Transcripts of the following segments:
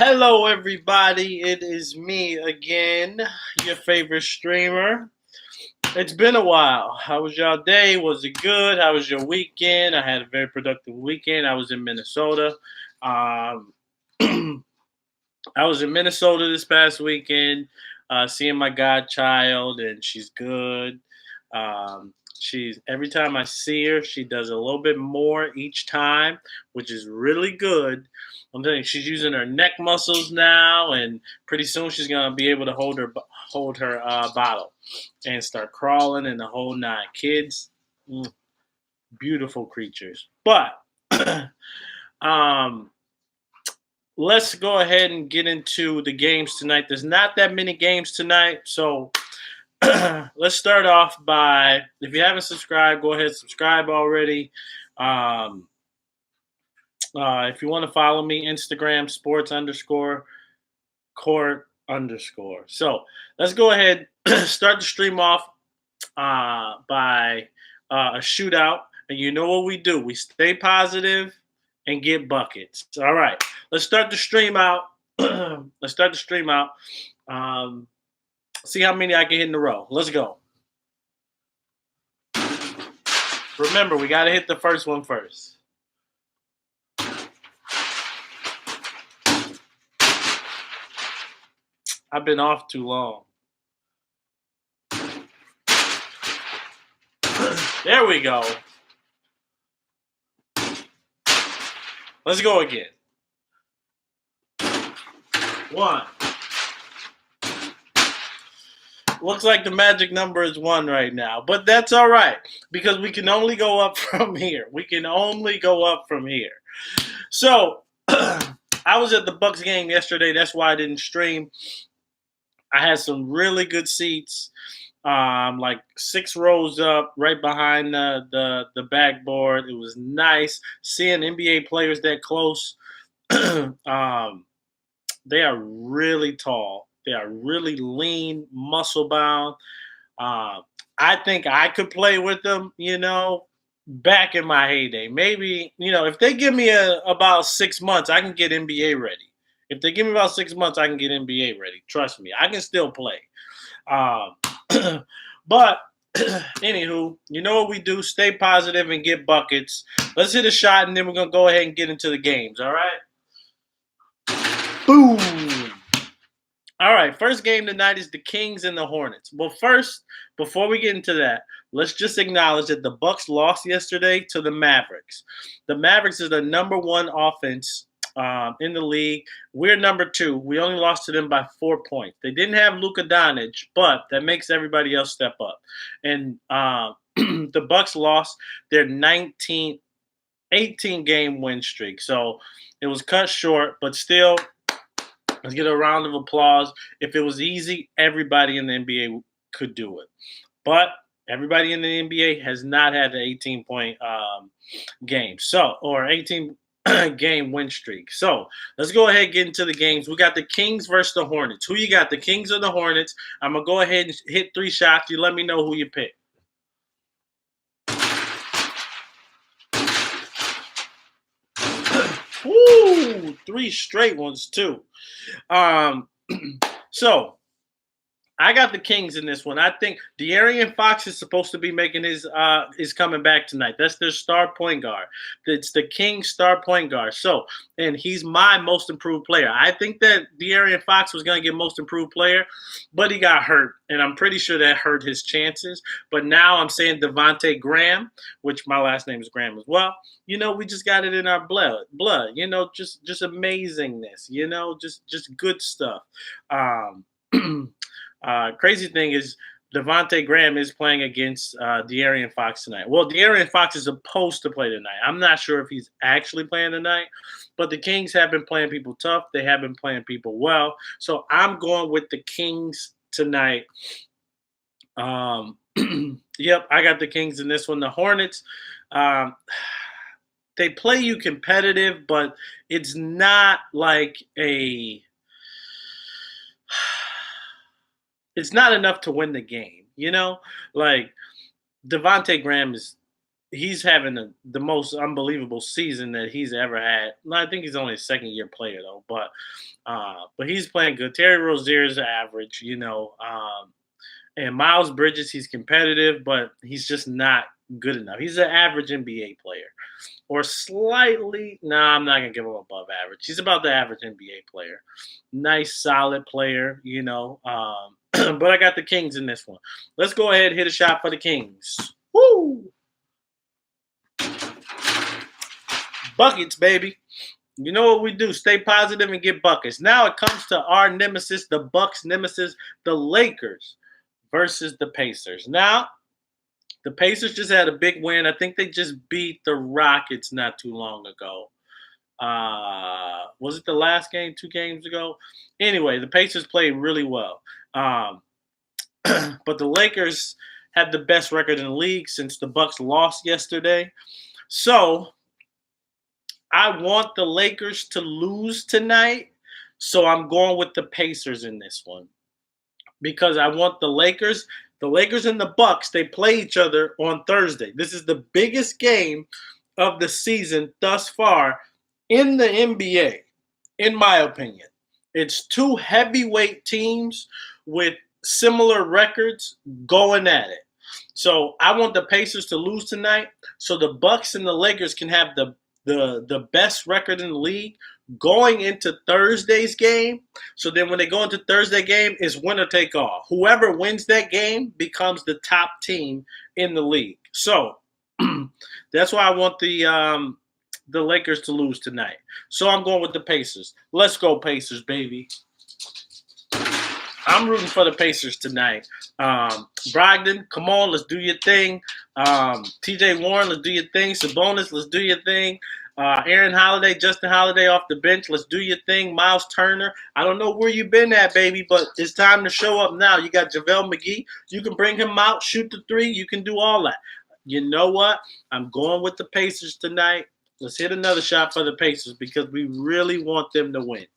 Hello, everybody. It is me again, your favorite streamer. It's been a while. How was y'all day? Was it good? How was your weekend? I had a very productive weekend. I was in Minnesota. Um, I was in Minnesota this past weekend, seeing my godchild, and she's good. She's every time I see her, she does a little bit more each time, which is really good. I'm telling you, she's using her neck muscles now, and pretty soon she's gonna be able to hold her bottle and start crawling and the whole nine. Kids, mm, beautiful creatures, but um let's go ahead and get into the games tonight. There's not that many games tonight, so let's start off by, if you haven't subscribed, go ahead and subscribe already. Um, if you want to follow me, Instagram sports underscore court underscore. So let's go ahead start the stream off by a shootout, and you know what we do? We stay positive and get buckets. All right, let's start the stream out. Let's start the stream out. Um, See how many I can hit in a row. Let's go. Remember, we got to hit the first one first. I've been off too long. There we go. Let's go again. One. Looks like the magic number is one right now, but that's all right because we can only go up from here. We can only go up from here. So I was at the Bucks game yesterday. That's why I didn't stream. I had some really good seats, like 6 rows up, right behind the backboard. It was nice seeing NBA players that close. They are really tall. They are really lean, muscle bound. Uh, I think I could play with them, back in my heyday. Maybe, if they give me about 6 months, I can get NBA ready. If they give me about 6 months, I can get NBA ready. Trust me, I can still play. Um, but anywho, you know what we do? Stay positive and get buckets. Let's hit a shot, and then we're gonna go ahead and get into the games. All right. Boom. All right, first game tonight is the Kings and the Hornets. Well, first, before we get into that, let's just acknowledge that the Bucks lost yesterday to the Mavericks. The Mavericks is the number one offense in the league. We're number two. We only lost to them by 4 points. They didn't have Luka Doncic, but that makes everybody else step up. And the Bucks lost their 18 game win streak. So it was cut short, but still, let's get a round of applause. If it was easy, everybody in the NBA could do it. But everybody in the NBA has not had an 18-point game, or 18 game win streak. So let's go ahead and get into the games. We got the Kings versus the Hornets. Who you got, the Kings or the Hornets? I'm going to go ahead and hit 3 shots. You let me know who you pick. Woo! 3 straight ones, too. So I got the Kings in this one. I think De'Aaron Fox is supposed to be making is coming back tonight. That's their star point guard. It's the Kings star point guard. So, and he's my most improved player. I think that De'Aaron Fox was going to get most improved player, but he got hurt, and I'm pretty sure that hurt his chances. But now I'm saying Devontae Graham, which my last name is Graham as well. We just got it in our blood. Just amazingness. Just good stuff. Crazy thing is Devontae Graham is playing against De'Aaron Fox tonight. Well, De'Aaron Fox is supposed to play tonight. I'm not sure if he's actually playing tonight, but the Kings have been playing people tough. They have been playing people well. So I'm going with the Kings tonight. Yep, I got the Kings in this one. The Hornets, they play you competitive, but it's not like it's not enough to win the game, Like Devontae Graham is he's having the most unbelievable season that he's ever had. I think he's only a second year player though, but he's playing good. Terry Rozier's average, and Miles Bridges, he's competitive, but he's just not good enough. He's an average NBA player, or slightly. Nah, I'm not gonna give him above average. He's about the average NBA player. Nice, solid player, but I got the Kings in this one. Let's go ahead and hit a shot for the Kings. Woo! Buckets, baby. You know what we do? Stay positive and get buckets. Now it comes to our nemesis, the Bucks nemesis, the Lakers versus the Pacers. Now, the Pacers just had a big win. I think they just beat the Rockets not too long ago. Was it the last game, 2 games ago? Anyway, the Pacers played really well. But the Lakers had the best record in the league since the Bucks lost yesterday. So I want the Lakers to lose tonight. So I'm going with the Pacers in this one. Because I want the Lakers and the Bucks, they play each other on Thursday. This is the biggest game of the season thus far in the NBA, in my opinion. It's two heavyweight teams with similar records going at it. So I want the Pacers to lose tonight so the Bucks and the Lakers can have the best record in the league going into Thursday's game. So then when they go into Thursday game, it's winner take all. Whoever wins that game becomes the top team in the league. So that's why I want the Lakers to lose tonight. So I'm going with the Pacers. Let's go Pacers, baby. I'm rooting for the Pacers tonight. Brogdon, come on, let's do your thing. TJ Warren, let's do your thing. Sabonis, let's do your thing. Aaron Holiday, Justin Holiday off the bench, let's do your thing. Miles Turner, I don't know where you've been at, baby, but it's time to show up now. You got JaVale McGee. You can bring him out, shoot the three. You can do all that. You know what? I'm going with the Pacers tonight. Let's hit another shot for the Pacers because we really want them to win.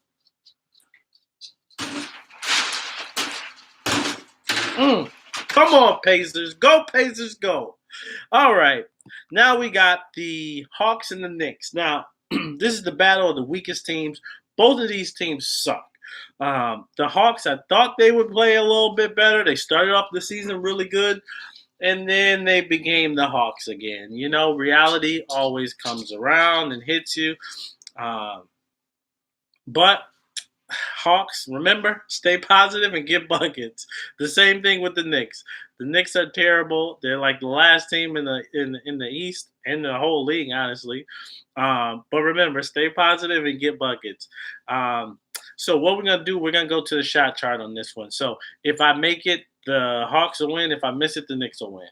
Come on, Pacers. Go, Pacers, go. All right. Now we got the Hawks and the Knicks. Now, this is the battle of the weakest teams. Both of these teams suck. The Hawks, I thought they would play a little bit better. They started off the season really good, and then they became the Hawks again. You know, reality always comes around and hits you. But Hawks, remember, stay positive and get buckets. The same thing with the Knicks. The Knicks are terrible. They're like the last team in the East and the whole league, honestly. But remember, stay positive and get buckets. So what we're gonna do, we're gonna go to the shot chart on this one. So if I make it, the Hawks will win. If I miss it, the Knicks will win.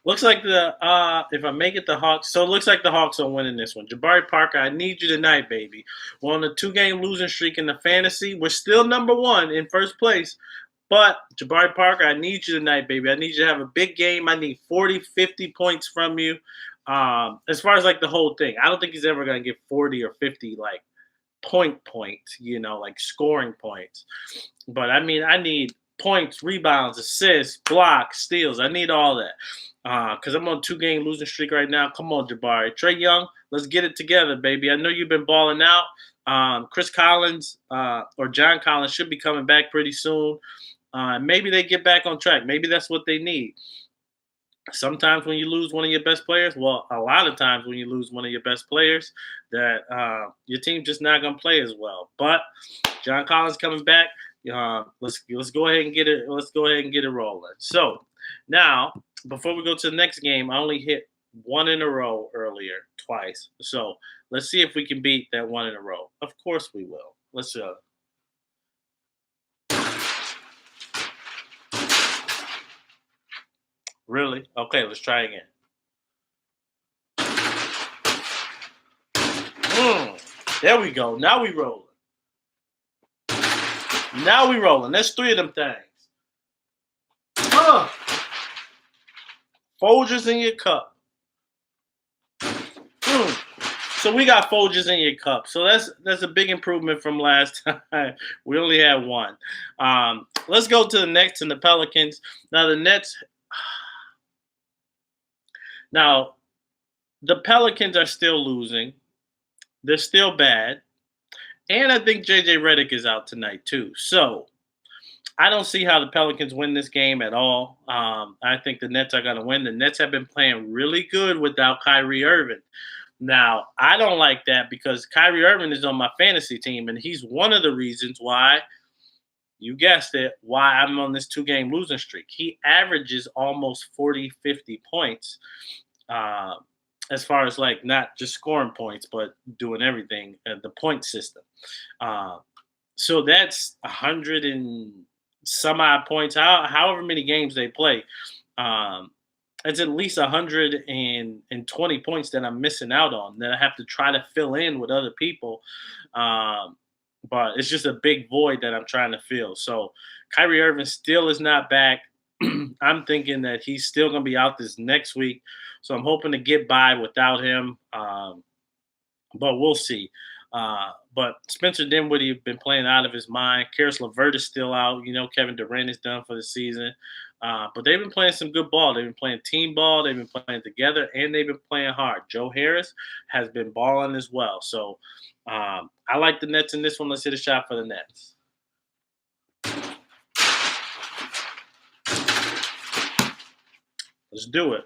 Looks like if I make it the Hawks, so it looks like the Hawks are winning this one. Jabari Parker, I need you tonight, baby. We're on a 2-game losing streak in the fantasy. We're still number 1 in first place. But Jabari Parker, I need you tonight, baby. I need you to have a big game. I need 40, 50 points from you. As far as like the whole thing, I don't think he's ever going to get 40 or 50 like points, like scoring points. But I mean, I need points, rebounds, assists, blocks, steals. I need all that. Because I'm on 2-game losing streak right now. Come on, Jabari. Trae Young, let's get it together, baby. I know you've been balling out. Chris Collins or John Collins should be coming back pretty soon. Maybe they get back on track. Maybe that's what they need. Sometimes when you lose one of your best players, well, a lot of times when you lose one of your best players, that your team's just not going to play as well. But John Collins coming back. Let's go ahead and get it. Let's go ahead and get it rolling. So now, before we go to the next game, I only hit 1 in a row earlier, twice. So let's see if we can beat that 1 in a row. Of course we will. Let's Really? Okay, let's try again. There we go. Now we rolling. There's 3 of them things. Folgers in your cup. So we got Folgers in your cup. So that's a big improvement from last time. We only had one. Let's go to the Nets and the Pelicans. Now the Nets. Now the Pelicans are still losing. They're still bad, and I think JJ Redick is out tonight too. So I don't see how the Pelicans win this game at all. I think the Nets are going to win. The Nets have been playing really good without Kyrie Irving. Now, I don't like that because Kyrie Irving is on my fantasy team, and he's one of the reasons why, you guessed it, why I'm on this 2-game losing streak. He averages almost 40, 50 points uh, as far as like not just scoring points, but doing everything, the point system. Uh, so that's 100 and some odd points, however many games they play. Um, it's at least 120 points that I'm missing out on that I have to try to fill in with other people. Um, but it's just a big void that I'm trying to fill. So Kyrie Irving still is not back. I'm thinking that he's still going to be out this next week. So I'm hoping to get by without him. But we'll see. But Spencer Dinwiddie has been playing out of his mind. Karis LeVert is still out. You know, Kevin Durant is done for the season. But they've been playing some good ball. They've been playing team ball. They've been playing together, and they've been playing hard. Joe Harris has been balling as well. So I like the Nets in this one. Let's hit a shot for the Nets. Let's do it.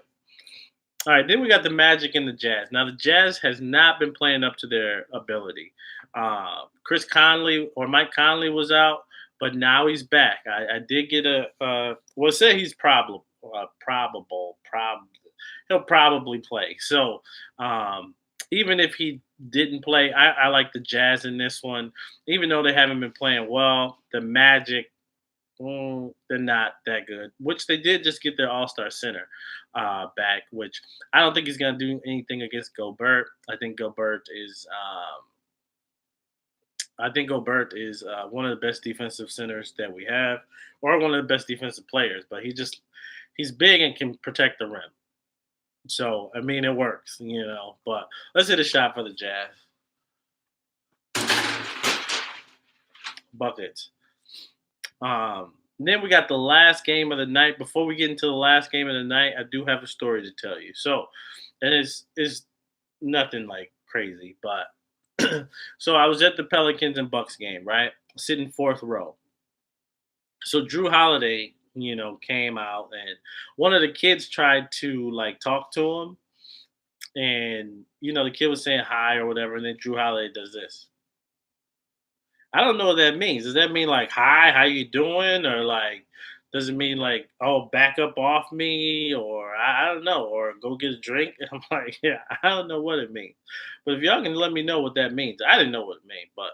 All right, then we got the Magic and the Jazz. Now the Jazz has not been playing up to their ability. Chris Conley or Mike Conley was out, but now he's back. I did get well, say he's he'll probably play. So even if he didn't play, I like the Jazz in this one. Even though they haven't been playing well, the Magic, they're not that good. Which they did just get their All-Star center back, which I don't think he's going to do anything against Gobert. I think Gobert is one of the best defensive centers that we have, or one of the best defensive players. But he's big and can protect the rim. So I mean, it works, you know. But let's hit a shot for the Jazz. Buckets. Then we got the last game of the night. Before we get into the last game of the night, I do have a story to tell you. So, and it's nothing like crazy, but so I was at the Pelicans and Bucks game, right? Sitting fourth row. So Drew Holiday, you know, came out and one of the kids tried to like talk to him, and you know the kid was saying hi or whatever, and then Drew Holiday does this. I don't know what that means. Does that mean like hi, how you doing, or like does it mean like oh back up off me, or I don't know, or go get a drink? And I'm like yeah, I don't know what it means. But if y'all can let me know what that means, I didn't know what it meant, but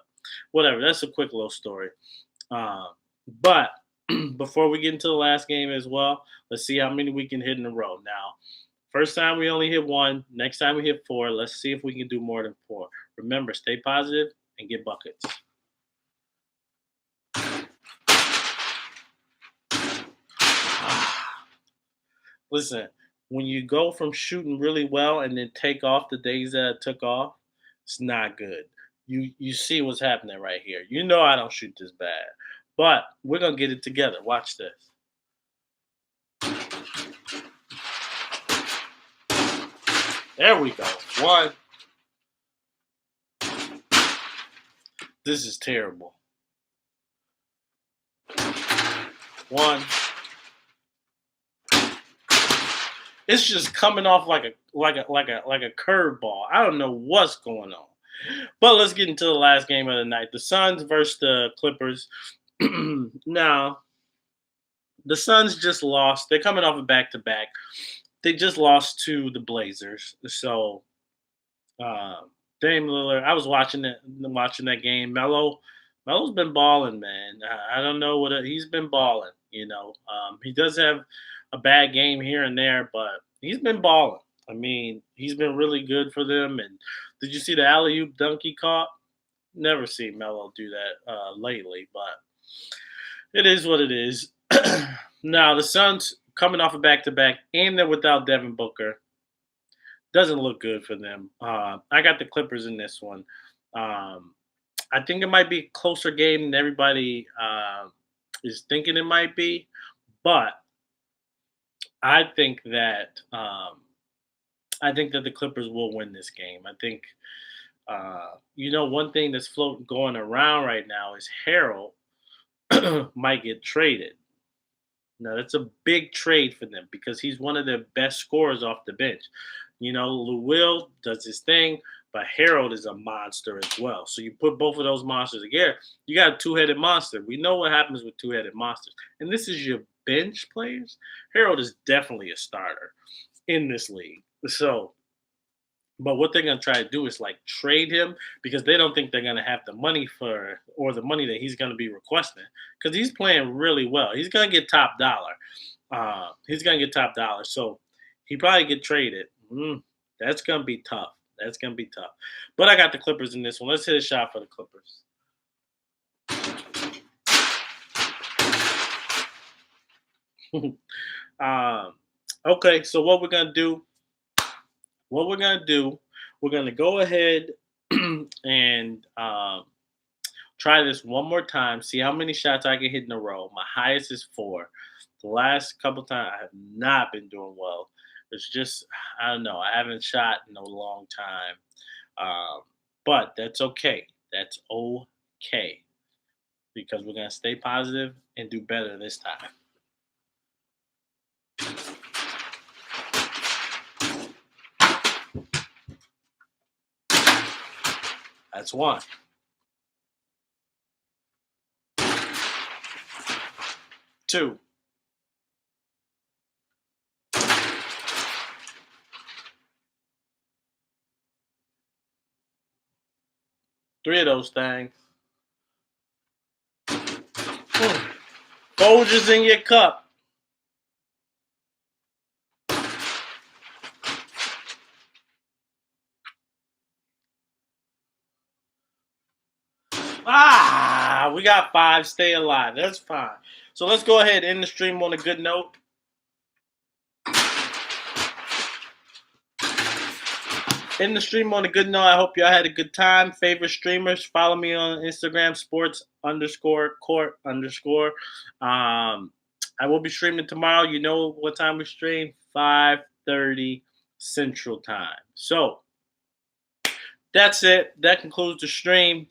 whatever. That's a quick little story. Um, but before we get into the last game as well, let's see how many we can hit in a row. Now, first time we only hit one. Next time we hit four. Let's see if we can do more than four. Remember, stay positive and get buckets. Listen, when you go from shooting really well and then take off the days that it took off, it's not good. You see what's happening right here. You know I don't shoot this bad. But we're gonna get it together. Watch this. There we go. One. This is terrible. One. It's just coming off like a curveball. I don't know what's going on. But let's get into the last game of the night. The Suns versus the Clippers. Now, the Suns just lost. They're coming off a back to back. They just lost to the Blazers. So uh, Dame Lillard. I was watching that game. Melo's been balling, man. I don't know he's been balling. You know, he does have a bad game here and there, but he's been balling. I mean, he's been really good for them. And did you see the alley oop dunk he caught? Never seen Melo do that lately, but it is what it is. Now the Suns coming off a back to back, and they're without Devin Booker. Doesn't look good for them. I got the Clippers in this one. Um, I think it might be a closer game than everybody is thinking it might be, but I think that the Clippers will win this game. I think one thing that's floating going around right now is Harold might get traded. Now that's a big trade for them because he's one of their best scorers off the bench. Lou Will does his thing, but Harold is a monster as well. So you put both of those monsters together, you got a two-headed monster. We know what happens with two-headed monsters. And this is your bench players. Harold is definitely a starter in this league. So, but what they're gonna try to do is like trade him because they don't think they're gonna have the money for or the money that he's gonna be requesting because he's playing really well. He's gonna get top dollar. He's gonna get top dollar. So he probably get traded. That's gonna be tough. That's gonna be tough. But I got the Clippers in this one. Let's hit a shot for the Clippers. um, okay, so we're gonna go ahead and try this one more time. See how many shots I can hit in a row. My highest is 4. The last couple times I have not been doing well. It's just I don't know. I haven't shot in a long time, um, but that's okay. That's okay because we're gonna stay positive and do better this time. That's 1. 2. 3 of those things. Folgers in your cup. We got 5. Stay alive. That's fine. So let's go ahead and end the stream on a good note. End the stream on a good note. I hope y'all had a good time. Favorite streamers, follow me on Instagram, sports_court_. I will be streaming tomorrow. You know what time we stream? 5:30 Central Time. So that's it. That concludes the stream.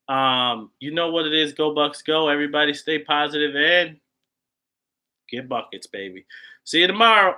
You know what it is. Go Bucks, go. Everybody stay positive and get buckets, baby. See you tomorrow.